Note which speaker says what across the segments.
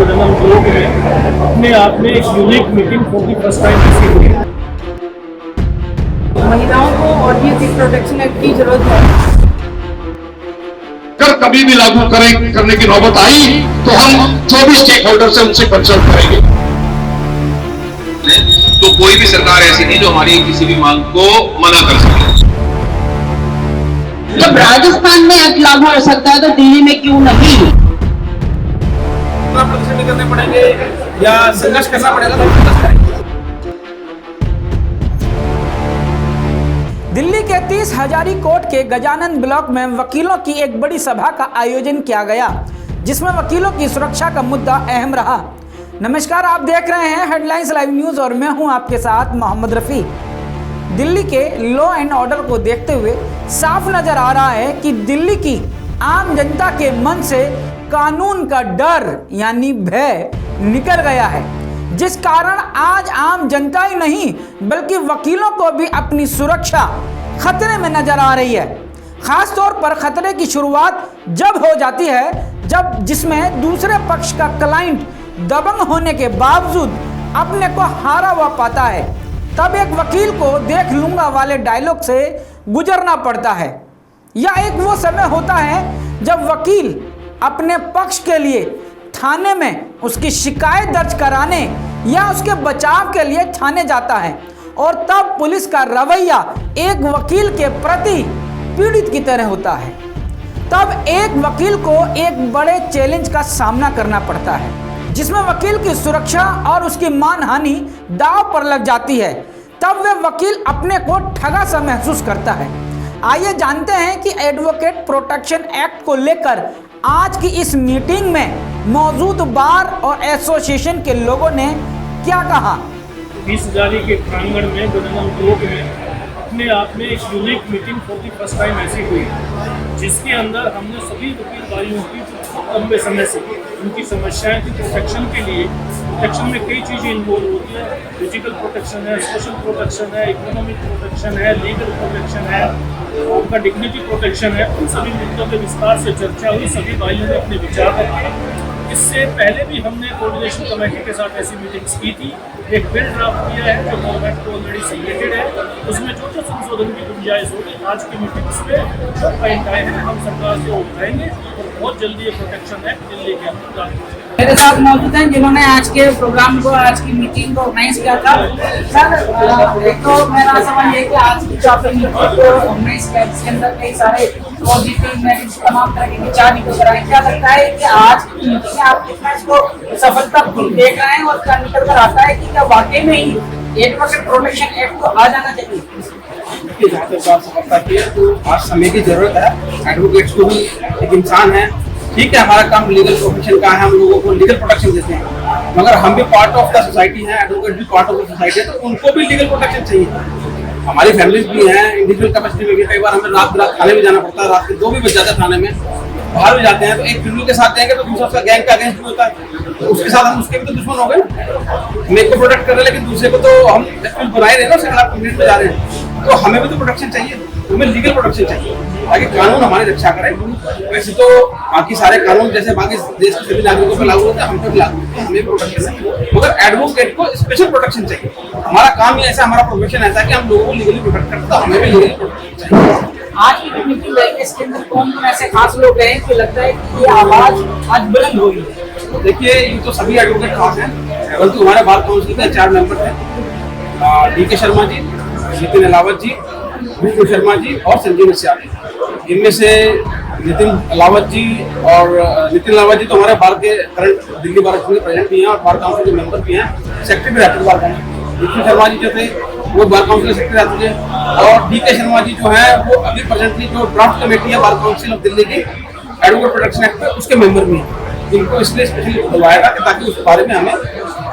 Speaker 1: बदनम block में अपने आप में एक unique meeting for the first time ऐसी हुई है।
Speaker 2: महिलाओं को और भी अधिक प्रोटेक्शन एक्ट की जरूरत है।
Speaker 3: अगर कभी भी लागू करने की नौबत आई तो हम जो भी स्टेक होल्डर से उनसे कंसल्ट करेंगे।
Speaker 4: तो कोई भी सरकार ऐसी नहीं जो हमारी किसी भी मांग को मना कर सके।
Speaker 5: जब राजस्थान में एक्ट लागू हो सकता है तो दिल्ली में क्यों नहीं?
Speaker 6: प्रदर्शन नहीं करने पड़ेंगे या संघर्ष करना पड़ेगा तो संघर्ष करेंगे।
Speaker 7: दिल्ली के 30 हजारी कोर्ट के गजानन ब्लॉक में वकीलों की एक बड़ी सभा का आयोजन किया गया, जिसमें वकीलों की सुरक्षा का मुद्दा अहम रहा। नमस्कार, आप देख रहे हैं हेडलाइंस लाइव न्यूज और मैं हूं आपके साथ मोहम्मद रफी। दिल्ली के लॉ एंड ऑर्डर को देखते हुए साफ नजर आ रहा है कि दिल्ली की आम जनता के मन से कानून का डर यानी भय निकल गया है, जिस कारण आज आम जनता ही नहीं बल्कि वकीलों को भी अपनी सुरक्षा खतरे में नजर आ रही है। खास तौर पर खतरे की शुरुआत जब हो जाती है जब जिसमें दूसरे पक्ष का क्लाइंट दबंग होने के बावजूद अपने को हारा हुआ पाता है, तब एक वकील को देख लूंगा वाले डायलॉग से गुजरना पड़ता है। यह एक वो समय होता है जब वकील अपने पक्ष के लिए थाने में उसकी शिकायत दर्ज कराने या उसके बचाव के लिए थाने जाता है और तब पुलिस का रवैया एक वकील के प्रति पीड़ित की तरह होता है। तब एक वकील को एक बड़े चैलेंज का सामना करना पड़ता है, जिसमें वकील की सुरक्षा और उसकी मानहानि दांव पर लग जाती है। तब वह वकील अपने को ठगा सा महसूस करता है। आइए जानते हैं कि एडवोकेट प्रोटेक्शन एक्ट को लेकर आज की इस मीटिंग में मौजूद बार और एसोसिएशन के लोगों ने क्या कहा।
Speaker 1: 20 हजारी के प्रांगण में बदनम ब्लॉक में अपने आप में एक unique meeting for the first time ऐसी हुई, जिसके अंदर हमने सभी वकील भाइयों की लंबे समय से उनकी समस्याएं की प्रोटेक्शन के लिए, प्रोटेक्शन में कई चीज़ें इन्वॉल्व होती है। फिजिकल प्रोटेक्शन है, सोशल प्रोटेक्शन है, इकोनॉमिक प्रोटेक्शन है, लीगल प्रोटेक्शन है, उनका डिग्निटी प्रोटेक्शन है। उन सभी मुद्दों पर विस्तार से चर्चा हुई, सभी भाइयों ने अपने विचार रखे। इससे पहले भी हमने कोऑर्डिनेशन कमेटी के साथ ऐसी मीटिंग्स की थी। एक बिल ड्राफ्ट किया है जो गवर्नमेंट को ऑलरेडी सबमिटेड है, उसमें जो जो संशोधन की गुंजाइश होगी आज की मीटिंग्स में जो पॉइंट आए हैं हम सरकार से उठाएंगे और बहुत जल्दी ये प्रोटेक्शन एक्ट दिल्ली के अंदर लागू हो जाएगा।
Speaker 2: मेरे साथ मौजूद हैं जिन्होंने आज के प्रोग्राम को, आज की मीटिंग को ऑर्गेनाइज किया था। सर, एक तो मेरा सवाल ये कि आज की जो आपने मीटिंग को ऑर्गेनाइज किया जिसके अंदर कई सारे पॉजिटिव नेगेटिव तमाम तरह के विचार निकल कर आए, क्या लगता है कि आज की मीटिंग में आप कितना इसको सफलता देख रहे हैं और क्या निकल कर आता है कि क्या वाकई में ही एडवोकेट प्रोटेक्शन एक्ट को आ जाना चाहिए?
Speaker 6: जहाँ तक बात सफलता की है तो आज समय की जरूरत है। एडवोकेट्स को भी एक इंसान है, ठीक है, हमारा काम लीगल प्रोफेशन का है, हम लोगों को लीगल प्रोटेक्शन देते हैं, मगर हम भी पार्ट ऑफ द सोसाइटी हैं, एडवोकेट भी पार्ट ऑफ द सोसाइटी है, तो उनको भी लीगल प्रोटेक्शन चाहिए। हमारी फैमिलीज भी हैं, इंडिविजुअल कैपेसिटी में भी कई बार हमें रात रात थाने भी जाना पड़ता है, रात के 2 भी बज जाते हैं थाने में, बाहर भी जाते हैं, तो एक क्रिमिनल के साथ जाएंगे तो दूसरा उसका गैंग का अगेंस्ट भी होता है, तो उसके साथ हम उसके भी तो दुश्मन हो गए। मेरे को प्रोटेक्ट कर रहे हैं लेकिन दूसरे को तो हम बनाए रहे ना, उसके खिलाफ कंप्लेंट में जा रहे हैं, तो हमें भी तो प्रोटेक्शन चाहिए, हमें लीगल प्रोटेक्शन चाहिए ताकि कानून हमारी रक्षा करे। वैसे तो बाकी सारे कानून जैसे बाकी देश के सभी नागरिकों पर लागू होते हैं, हम पर भी लागू होते हैं, हमें प्रोटेक्शन है, मगर एडवोकेट को स्पेशल प्रोटेक्शन चाहिए। हमारा काम ही ऐसा, हमारा प्रोफेशन ऐसा है कि हम लोगों को लीगली प्रोटेक्ट करते हैं, तो हमें भी लीगली प्रोटेक्शन चाहिए।
Speaker 2: आज की जो मीटिंग रही है इसके अंदर कौन कौन ऐसे खास लोग हैं कि लगता है कि ये आवाज आज बुलंद हुई है?
Speaker 6: देखिए, ये तो सभी एडवोकेट खास हैं, परंतु हमारे बार काउंसिल के 4 मेंबर हैं, DK शर्मा जी, नितिन अलावत जी, विष्णु शर्मा जी और संजीव सियाल जी। इनमें से नितिन अलावत जी तो हमारे बार के करंट दिल्ली बार काउंसिल के प्रेसिडेंट भी हैं और बार काउंसिल के मेंबर भी हैं, सेक्रेटरी भी रहते हैं बार काउंसिल। विष्णु शर्मा जी जो थे वो बार काउंसिल के सेक्रेटरी रहते थे, और DK शर्मा जी जो है वो अभी प्रेजेंटली जो ड्राफ्ट कमेटी है बार काउंसिल ऑफ दिल्ली की एडवोकेट प्रोटेक्शन एक्ट पे उसके मेंबर भी हैं। इनको इसलिए स्पेशली बुलवाया था ताकि उस बारे में हमें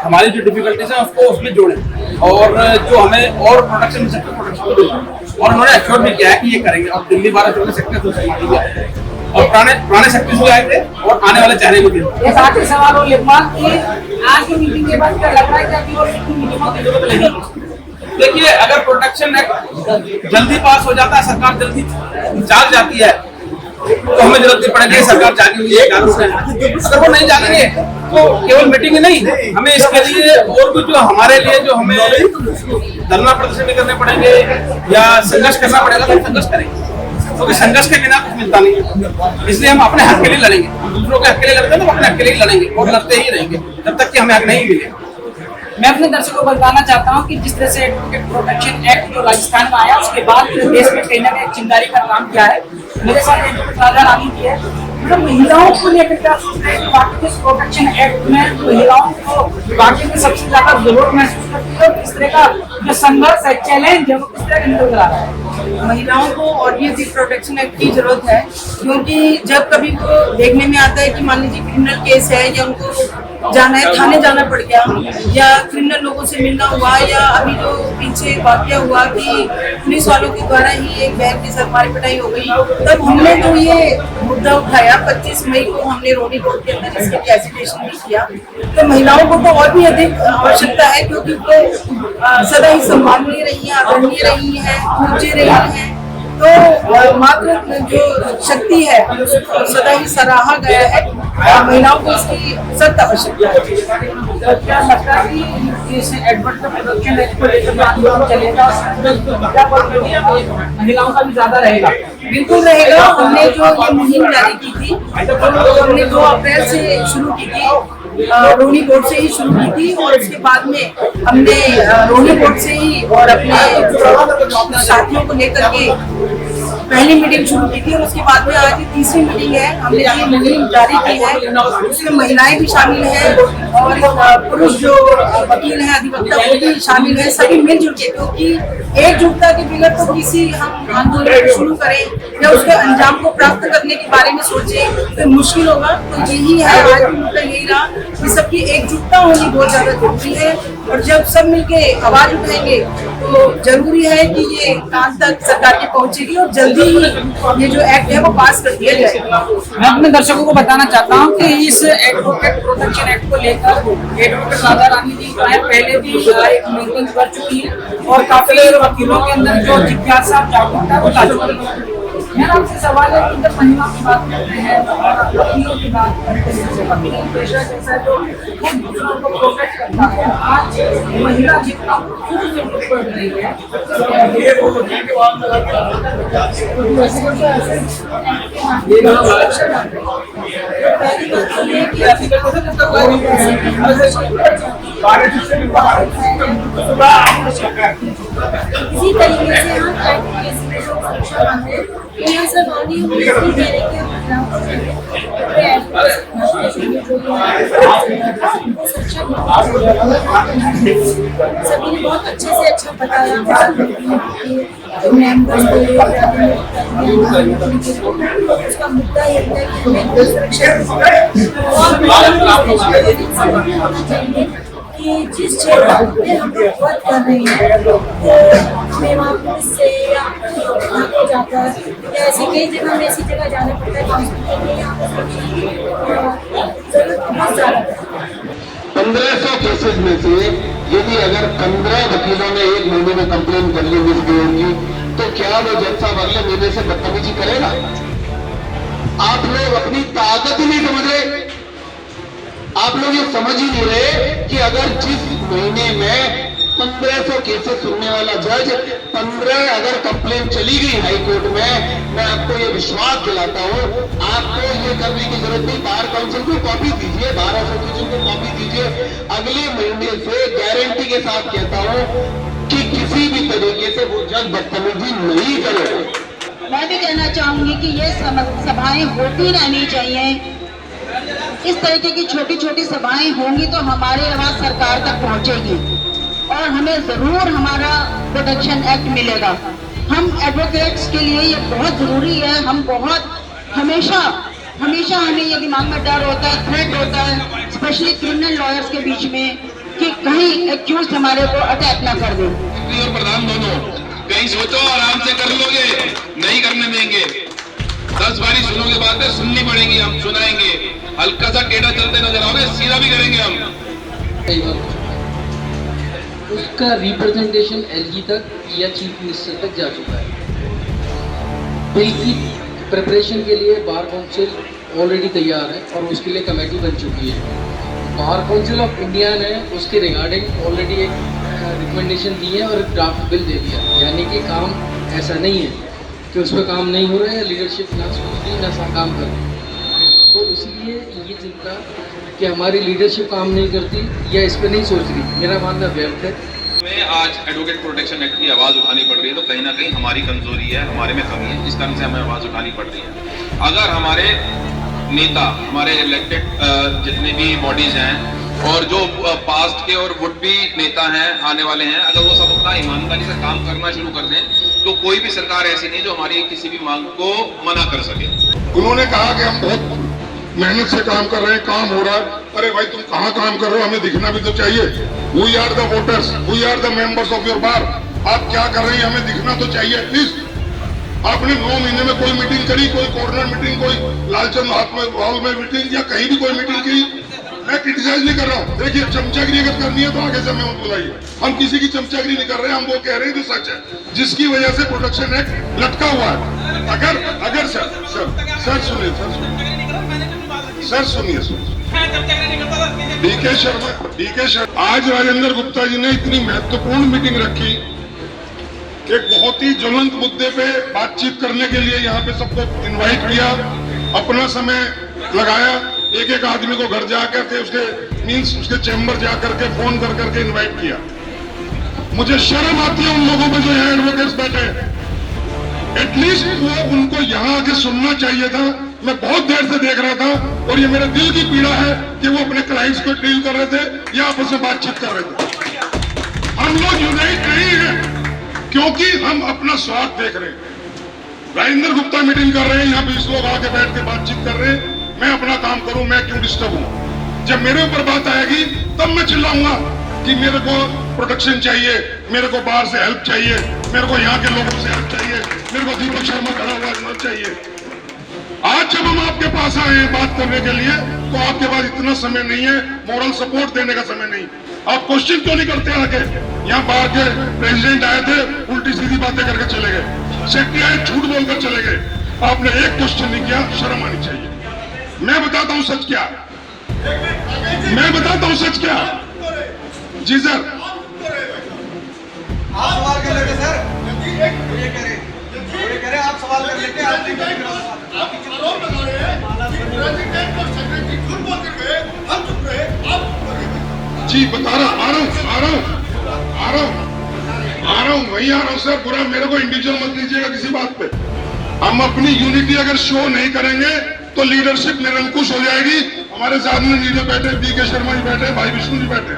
Speaker 6: हमारी जो डिफिकल्टीज हैं उसको उसमें जोड़ें और जो हमें और प्रोटेक्शन मिल सकते प्रोटेक्शन को दें, और उन्होंने एश्योर भी किया है कि ये करेंगे। और दिल्ली बार के सेक्रेटरी भी आए थे और पुराने सेक्रेटरी भी आए थे और आने वाले चेहरे भी थे।
Speaker 2: ये साथ ही सवाल हो लिखमान कि आज की मीटिंग के बाद क्या लग रहा है कि अभी और मीटिंगों की जरूरत लगेगी?
Speaker 6: देखिए, अगर प्रोटेक्शन एक्ट जल्दी पास हो जाता है, सरकार जल्दी जाग जाती है, तो हमें जरूरत नहीं पड़ेगी सरकार जागेगी, जागरूक है। अगर वो नहीं जागेंगे तो केवल मीटिंग ही नहीं, हमें इसके लिए और भी जो हमारे लिए जो हमें धरना प्रदर्शन भी करने पड़ेंगे या संघर्ष करना पड़ेगा तो संघर्ष करेंगे, क्योंकि संघर्ष के बिना कुछ मिलता नहीं है। इसलिए हम अपने हक के लिए लड़ेंगे, हम दूसरों के हक के लिए लड़ते हैं तो अपने हक के लिए लड़ेंगे और लड़ते ही रहेंगे जब तक कि हमें हक नहीं मिले।
Speaker 2: मैं अपने दर्शकों को बताना चाहता हूं कि जिस तरह से एडवोकेट प्रोटेक्शन एक्ट जो राजस्थान में आया उसके बाद पूरे देश में कहीं ना कहीं चिंगारी का काम किया है। मेरे साथ एडवोकेट राजा रानी की है, मतलब महिलाओं को लेकर क्या सोचते हैं कि वाकई इस प्रोटेक्शन एक्ट में महिलाओं को वाकई में सबसे ज्यादा जरूरत महसूस करती है और किस तरह का जो संघर्ष है, चैलेंज है, वो किस तरह निकल रहा है।
Speaker 8: महिलाओं को ऑब्वियसली प्रोटेक्शन एक्ट की जरूरत है, क्योंकि जब कभी को देखने में आता है कि मान लीजिए क्रिमिनल केस है या उनको जाना है, थाने जाना पड़ गया या क्रिमिनल लोगों से मिलना हुआ या अभी जो पीछे वाकया हुआ कि पुलिस वालों के द्वारा ही एक बहन की सर मारी पिटाई हो गई, तब हमने जो ये मुद्दा उठाया 25 मई को हमने रोनी कोर्ट के अंदर इसके एजिटेशन भी किया। तो महिलाओं को तो और भी अधिक आवश्यकता है, क्योंकि वो सदा ही सम्माननीय रही है, आदरणीय रही है, ऊंचे रही है, तो मात्र जो शक्ति है उसको सदा ही सराहा गया है। महिलाओं को इसकी सख्त आवश्यकता है।
Speaker 2: तो क्या लगता है कि इस एडवर्ट प्रोटेक्शन एक्ट को लेकर जो आंदोलन चलेगा महिलाओं का भी ज्यादा रहेगा?
Speaker 8: बिल्कुल रहेगा। हमने जो ये मुहिम जारी की थी, तो हमने 2 अप्रैल से शुरू की थी, रोनी कोर्ट से ही शुरू की थी और उसके बाद में हमने रोनी कोर्ट से ही और अपने साथियों को लेकर के पहली मीटिंग शुरू की थी और उसके बाद में आज की तीसरी मीटिंग है। हमने ये मुहिम जारी की है, उसमें महिलाएं भी शामिल हैं और पुरुष जो वकील हैं, अधिवक्ता, वो भी शामिल हैं, सभी मिलजुल के, क्योंकि एकजुटता के बिना तो किसी हम आंदोलन शुरू करें या उसके अंजाम को प्राप्त करने के बारे में सोचें तो मुश्किल होगा। तो यही है, आज भी मुद्दा यही रहा कि सबकी एकजुटता होनी बहुत ज्यादा जरूरी है और जब सब मिलके आवाज उठाएंगे तो जरूरी है कि ये कान तक सरकार की पहुंचेगी और जल्दी ही ये जो एक्ट है वो पास कर दिया जाएगा।
Speaker 2: मैं अपने दर्शकों को बताना चाहता हूं कि इस एडवोकेट प्रोटेक्शन एक्ट को लेकर एडवोकेट राजा रानी जी जो है पहले भी एक मीटिंग कर चुकी है और काफी वकीलों के अंदर जो जिज्ञासा जागरूकता वो ला चुकी है। मेरा आपसे सवाल है कि जब महिलाओं की बात करते हैं और वकीलों की बात करते हैं, वकील पेशा जैसा जो दूसरों को प्रोटेक्ट करता है, आज महिला जितना खूब जरूरत पड़ रही है
Speaker 9: इसी तरीके से हम एडवोकेसी में जो शिक्षा मांगते हैं यहाँ से वाली हम इसलिए कह रहे हैं कि महिलाओं को सभी ने बहुत अच्छे से अच्छा बताया मेंबर्स उसका मुद्दा ये है कि हमें सुरक्षा कि जिस क्षेत्र में हम लोग वर्क कर रहे हैं तो हमें वहाँ पुलिस से या को जाकर या ऐसी कई जगह में ऐसी जगह जाना पड़ता है हॉस्पिटल में यहाँ जरूरत बहुत ज़्यादा है।
Speaker 3: 1500 केसेस में से यदि अगर 15 वकीलों ने एक महीने में कंप्लेन कर ली मिसबिहेव की, तो क्या वो जज साहब अगले महीने से बदतमीजी करेगा? आप लोग अपनी ताकत ही नहीं समझ रहे। आप लोग ये समझ ही नहीं रहे कि अगर जिस महीने में 1500 केसेस सुनने वाला जज 15 अगर कंप्लेन चली गई हाई कोर्ट में, मैं आपको ये विश्वास दिलाता हूँ, आपको ये करने की जरूरत नहीं। बार काउंसिल को कॉपी दीजिए, बार एसोसिएशन को कॉपी दीजिए, अगले महीने से गारंटी के साथ कहता हूँ कि किसी भी तरीके से वो जज बदतमीजी नहीं करेगा।
Speaker 5: मैं भी कहना चाहूंगी कि ये सभाएं होती रहनी चाहिए। इस तरीके की छोटी छोटी सभाएं होंगी तो हमारी आवाज सरकार तक पहुंचेगी और हमें जरूर हमारा प्रोटेक्शन एक्ट मिलेगा। हम एडवोकेट्स के लिए ये बहुत जरूरी है। हम बहुत हमेशा हमें ये दिमाग में डर होता है, थ्रेट होता है, स्पेशली क्रिमिनल लॉयर्स के बीच में, कि कहीं एक्यूज हमारे को अटैक ना कर दे।
Speaker 4: और प्रधान दोनों कहीं सोचो, आराम से कर लोगे, नहीं करने देंगे। 10 बारी सुनोगे बातें, सुननी पड़ेगी, हम सुनाएंगे। हल्का सा टेढ़ा चलते नजर आओगे, सीधा भी करेंगे हम।
Speaker 10: उसका रिप्रेजेंटेशन एलजी तक या चीफ मिनिस्टर तक जा चुका है। बिल की प्रिपरेशन के लिए बार काउंसिल ऑलरेडी तैयार है और उसके लिए कमेटी बन चुकी है। बार काउंसिल ऑफ इंडिया ने उसके रिगार्डिंग ऑलरेडी एक रिकमेंडेशन दी है और एक ड्राफ्ट बिल दे दिया, यानी कि काम ऐसा नहीं है कि उस पर काम नहीं हो रहा है, लीडरशिप ना सोच रही ना काम कर रही। तो इसलिए ये चिंता कि हमारी लीडरशिप काम नहीं करती या इस पर नहीं सोच रही, मेरा मानना व्यर्थ है।
Speaker 4: में आज एडवोकेट प्रोटेक्शन एक्ट की आवाज़ उठानी पड़ रही है, तो कहीं ना कहीं हमारी कमजोरी है, हमारे में कमी है, इस कारण से हमें आवाज़ उठानी पड़ रही है। अगर हमारे नेता, हमारे इलेक्टेड जितने भी बॉडीज हैं और जो पास्ट के और वुड बी नेता हैं, आने वाले हैं, अगर वो सब अपना ईमानदारी से काम करना शुरू कर दें तो कोई भी सरकार ऐसी नहीं जो हमारी किसी भी मांग को मना कर सके।
Speaker 11: उन्होंने कहा कि हम बहुत मेहनत से काम कर रहे हैं, काम हो रहा है। अरे भाई तुम कहाँ काम कर रहे हो, हमें दिखना भी तो चाहिए। We are the voters, we are the members of your bar. आप क्या कर रहे हैं हमें दिखना तो चाहिए एटलीस्ट। आपने 9 महीने में कोई मीटिंग करी, कोई कॉर्नर मीटिंग, कोई लालचंद हॉल में मीटिंग या कहीं भी कोई मीटिंग की? मैं क्रिटिसाइज नहीं कर रहा हूँ। देखिए चमचागिरी अगर करनी है तो आगे से हमें मत बुलाइए, हम किसी की चमचागिरी नहीं कर रहे हैं, हम वो कह रहे हैं जो सच है, जिसकी वजह से प्रोटेक्शन एक्ट लटका हुआ है। अगर सर सुनिए डीके शर्मा, आज राजेंद्र गुप्ता जी ने इतनी महत्वपूर्ण मीटिंग रखी, एक बहुत ही ज्वलंत मुद्दे पे बातचीत करने के लिए यहाँ पे सबको इनवाइट किया, अपना समय लगाया, एक एक आदमी को घर जाकर के उसके चैम्बर जा करके फोन कर करके इनवाइट किया। मुझे शर्म आती है उन लोगों पे जो यहाँ एडवोकेट्स बैठे हैं, एटलीस्ट वो उनको यहाँ आके सुनना चाहिए था। मैं बहुत देर से देख रहा था और ये मेरे दिल की पीड़ा है कि वो अपने क्लाइंट्स को डील कर रहे थे या आपस में बातचीत कर रहे थे। हम लोग यूनाइट नहीं है क्योंकि हम अपना स्वार्थ देख रहे हैं। राजेंद्र गुप्ता मीटिंग कर रहे हैं, यहाँ 20 लोग आके बैठ के बातचीत कर रहे हैं, मैं अपना काम करूं, मैं क्यों डिस्टर्ब हूं? जब मेरे ऊपर बात आएगी तब मैं चिल्लाऊंगा कि मेरे को प्रोटेक्शन चाहिए, मेरे को बाहर से हेल्प चाहिए, मेरे को यहाँ के लोगों से हेल्प चाहिए, मेरे को दीपक शर्मा खड़ा हुआ मदद चाहिए। आज जब हम आपके पास आए हैं बात करने के लिए तो आपके पास इतना समय नहीं है, मॉरल सपोर्ट देने का समय नहीं। आप क्वेश्चन क्यों नहीं करते आके? यहाँ बाहर के प्रेसिडेंट आए थे, उल्टी सीधी बातें करके चले गए, सेक्रेटरी आए झूठ बोलकर चले गए, आपने एक क्वेश्चन नहीं किया, शर्म आनी चाहिए। मैं बताता हूं सच क्या, मैं बताता हूं सच क्या। जी सर,
Speaker 12: आप सवाल कर लेते सर, ये कह रहे आप सवाल कर लेते, आप नहीं कर रहे।
Speaker 11: जी बता रहा, आ रहा हूँ वही आ रहा हूँ सर। पूरा मेरे को इंडिविजुअल मत लीजिएगा किसी बात पे। हम अपनी यूनिटी अगर शो नहीं करेंगे तो लीडरशिप निरंकुश हो जाएगी। हमारे साथ में लीडर बैठे, डीके शर्मा जी बैठे, भाई विष्णु जी बैठे,